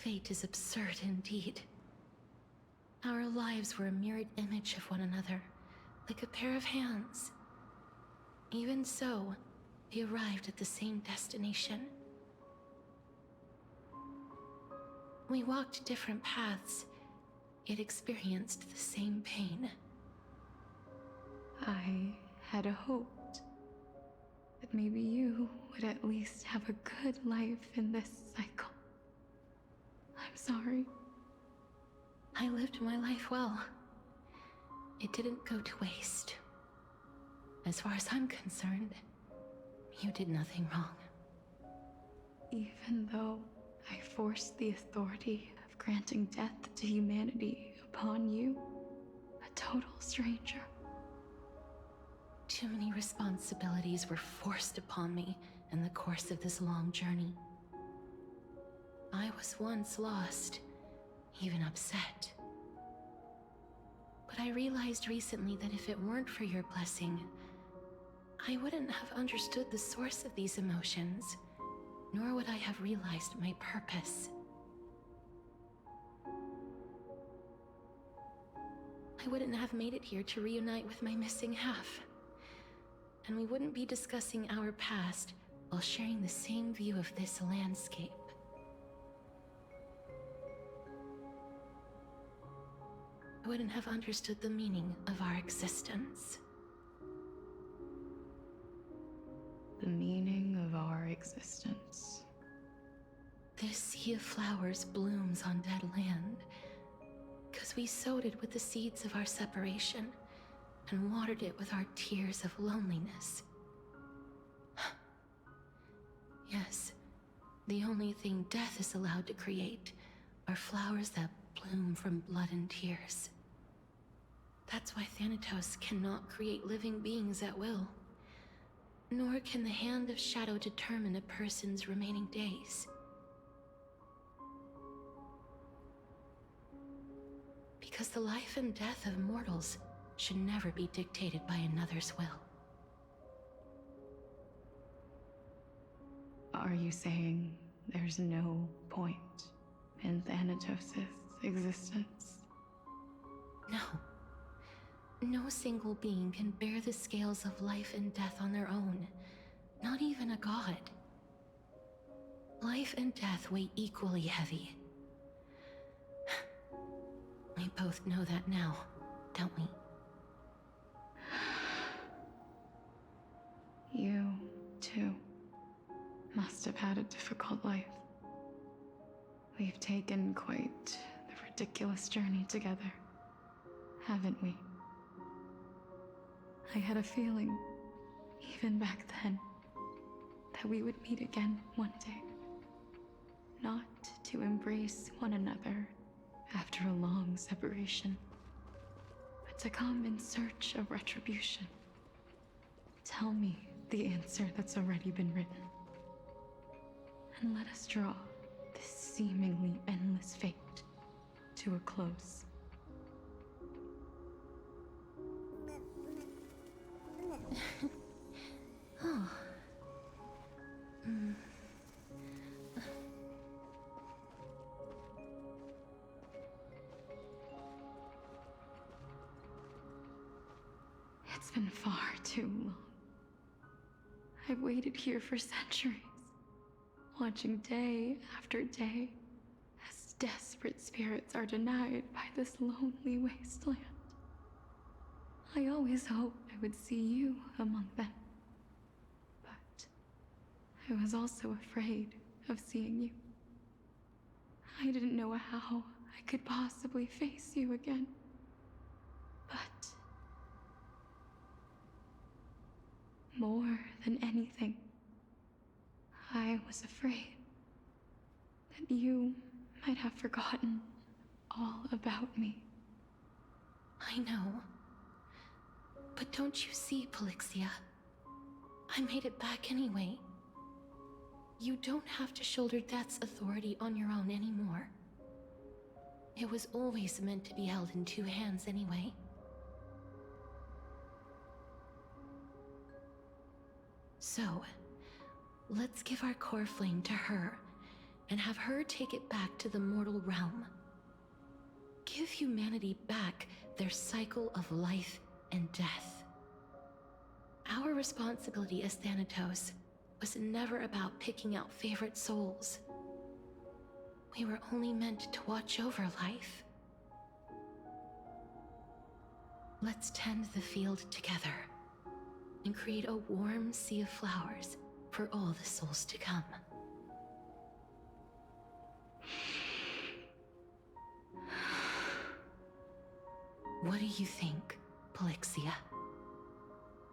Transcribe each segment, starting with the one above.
fate is absurd indeed. Our lives were a mirrored image of one another, like a pair of hands. Even so, we arrived at the same destination. We walked different paths, yet experienced the same pain. I had hoped that maybe you would at least have a good life in this cycle. I'm sorry. I lived my life well. It didn't go to waste. As far as I'm concerned, you did nothing wrong. Even though I forced the authority of granting death to humanity upon you, a total stranger. Too many responsibilities were forced upon me in the course of this long journey. I was once lost, even upset. But I realized recently that if it weren't for your blessing, I wouldn't have understood the source of these emotions, nor would I have realized my purpose. I wouldn't have made it here to reunite with my missing half. And we wouldn't be discussing our past while sharing the same view of this landscape. I wouldn't have understood the meaning of our existence. The meaning of our existence. This sea of flowers blooms on dead land, because we sowed it with the seeds of our separation and watered it with our tears of loneliness. Yes, the only thing death is allowed to create are flowers that bloom from blood and tears. That's why Thanatos cannot create living beings at will, nor can the hand of shadow determine a person's remaining days. Because the life and death of mortals should never be dictated by another's will. Are you saying there's no point in Thanatos' existence? No. No single being can bear the scales of life and death on their own, not even a god. Life and death weigh equally heavy. We both know that now, don't we? You, too, must have had a difficult life. We've taken quite the ridiculous journey together, haven't we? I had a feeling, even back then, that we would meet again one day. Not to embrace one another after a long separation, but to come in search of retribution. Tell me the answer that's already been written, and let us draw this seemingly endless fate to a close. Oh. It's been far too long. I've waited here for centuries, watching day after day as desperate spirits are denied by this lonely wasteland. I always hoped I would see you among them, but I was also afraid of seeing you. I didn't know how I could possibly face you again, but more than anything, I was afraid that you might have forgotten all about me. I know. But don't you see, Polixia? I made it back anyway. You don't have to shoulder death's authority on your own anymore. It was always meant to be held in two hands anyway. So, let's give our core flame to her and have her take it back to the mortal realm. Give humanity back their cycle of life and death. Our responsibility as Thanatos was never about picking out favorite souls. We were only meant to watch over life. Let's tend the field together and create a warm sea of flowers for all the souls to come. What do you think, Polixia?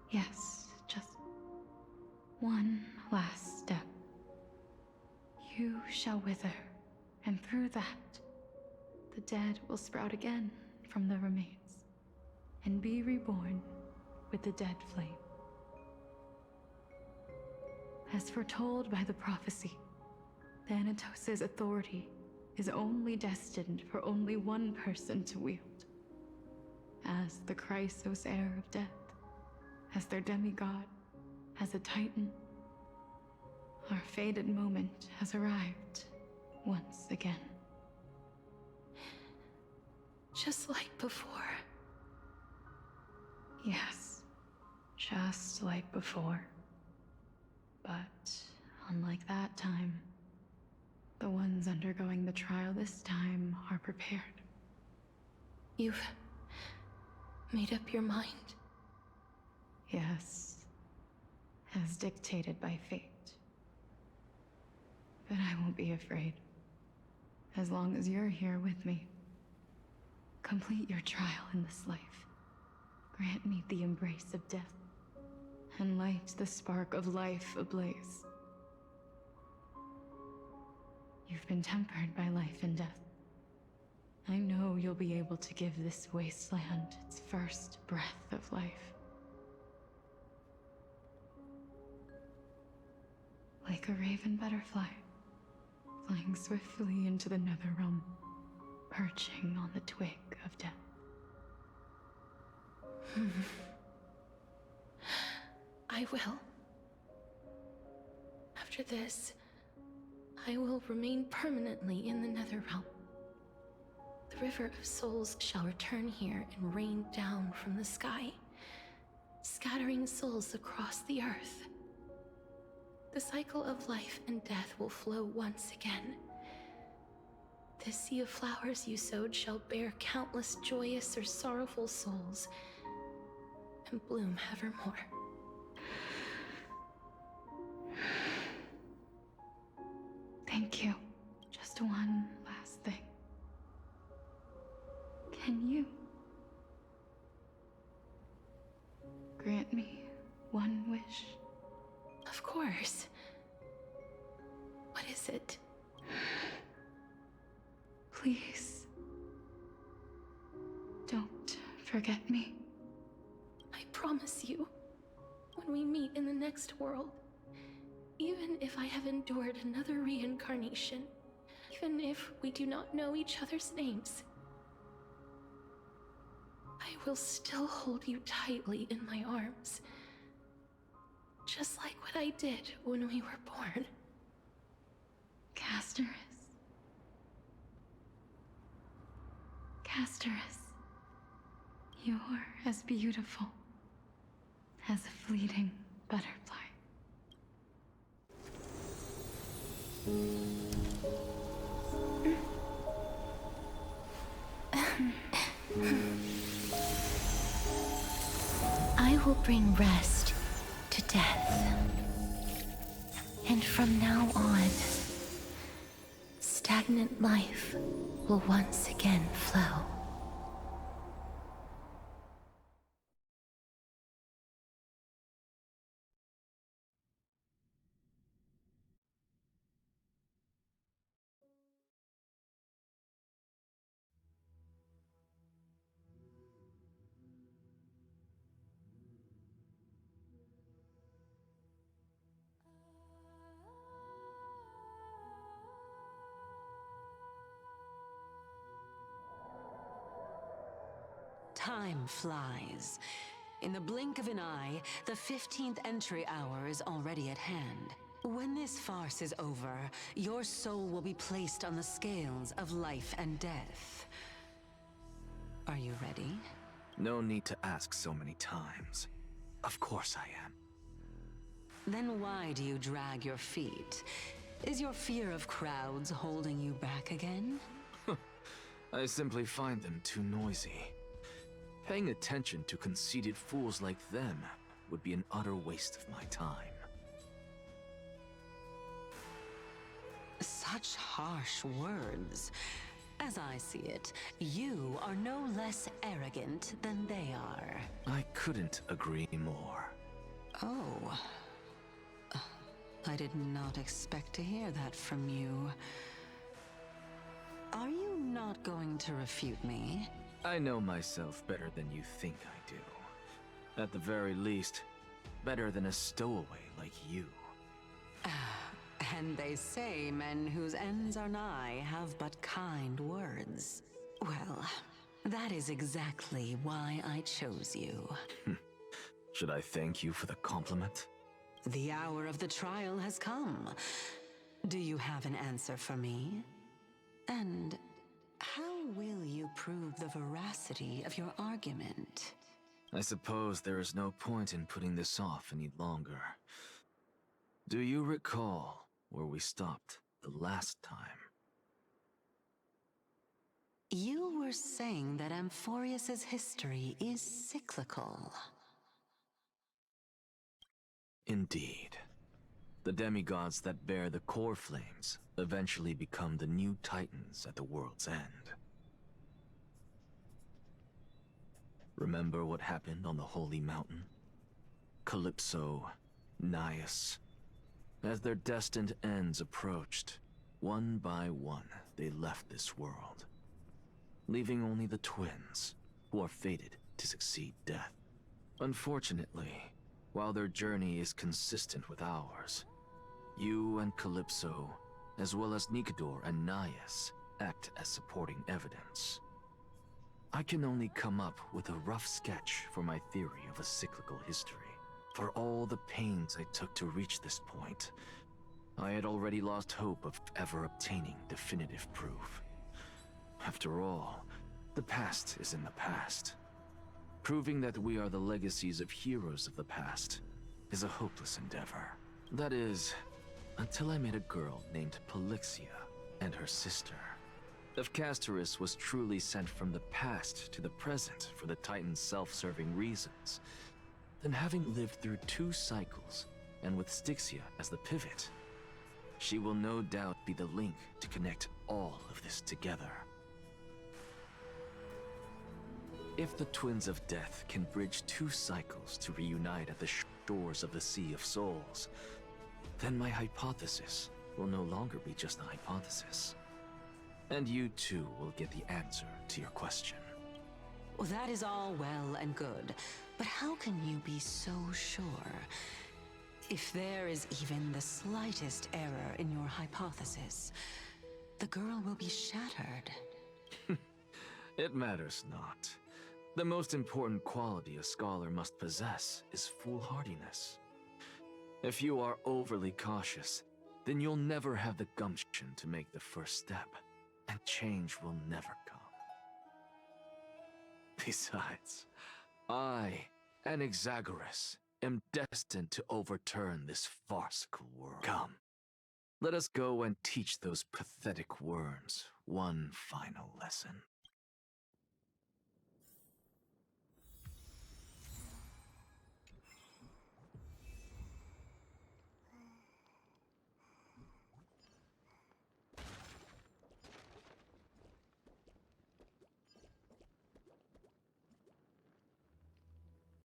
Yes, just one last step. You shall wither, and through that, the dead will sprout again from the remains, and be reborn with the dead flame. As foretold by the prophecy, Thanatos' authority is only destined for only one person to wield. As the Chrysos heir of death, as their demigod, as a titan, our fated moment has arrived once again. Just like before. Yes, just like before. But unlike that time, the ones undergoing the trial this time are prepared. You've made up your mind? Yes, as dictated by fate. But I won't be afraid, as long as you're here with me. Complete your trial in this life. Grant me the embrace of death, and light the spark of life ablaze. You've been tempered by life and death. I know you'll be able to give this wasteland its first breath of life. Like a raven butterfly, flying swiftly into the netherrealm, perching on the twig of death. I will. After this, I will remain permanently in the Netherrealm. The River of Souls shall return here and rain down from the sky, scattering souls across the earth. The cycle of life and death will flow once again. This sea of flowers you sowed shall bear countless joyous or sorrowful souls, and bloom evermore. Thank you. Just one last thing. Can you grant me one wish? Of course. What is it? Please, don't forget me. I promise you, when we meet in the next world, even if I have endured another reincarnation, even if we do not know each other's names, I will still hold you tightly in my arms. Just like what I did when we were born. Casterus. Casterus. You're as beautiful as a fleeting butterfly. I will bring rest to death. And from now on, stagnant life will once again flow. Time flies. In the blink of an eye, the 15th entry hour is already at hand. When this farce is over, your soul will be placed on the scales of life and death. Are you ready? No need to ask so many times. Of course I am. Then why do you drag your feet? Is your fear of crowds holding you back again? I simply find them too noisy. Paying attention to conceited fools like them would be an utter waste of my time. Such harsh words. As I see it, you are no less arrogant than they are. I couldn't agree more. Oh. I did not expect to hear that from you. Are you not going to refute me? I know myself better than you think I do. At the very least, better than a stowaway like you. And they say men whose ends are nigh have but kind words. Well, that is exactly why I chose you. Should I thank you for the compliment? The hour of the trial has come. Do you have an answer for me? And how will you prove the veracity of your argument? I suppose there is no point in putting this off any longer. Do you recall where we stopped the last time? You were saying that Amphoreus's history is cyclical. Indeed. The demigods that bear the core flames eventually become the new titans at the world's end. Remember what happened on the Holy Mountain? Calypso, Naias. As their destined ends approached, one by one they left this world, leaving only the twins, who are fated to succeed death. Unfortunately, while their journey is consistent with ours, you and Calypso, as well as Nikador and Naias, act as supporting evidence. I can only come up with a rough sketch for my theory of a cyclical history. For all the pains I took to reach this point, I had already lost hope of ever obtaining definitive proof. After all, the past is in the past. Proving that we are the legacies of heroes of the past is a hopeless endeavor. That is, until I met a girl named Polixia and her sister. If Castorus was truly sent from the past to the present for the Titan's self-serving reasons, then having lived through 2 cycles, and with Styxia as the pivot, she will no doubt be the link to connect all of this together. If the Twins of Death can bridge 2 cycles to reunite at the shores of the Sea of Souls, then my hypothesis will no longer be just a hypothesis. And you too will get the answer to your question. Well, that is all well and good, but how can you be so sure? If there is even the slightest error in your hypothesis, the girl will be shattered. It matters not. The most important quality a scholar must possess is foolhardiness. If you are overly cautious, then you'll never have the gumption to make the first step, and change will never come. Besides, I, Anaxagoras, am destined to overturn this farcical world. Come, let us go and teach those pathetic worms one final lesson.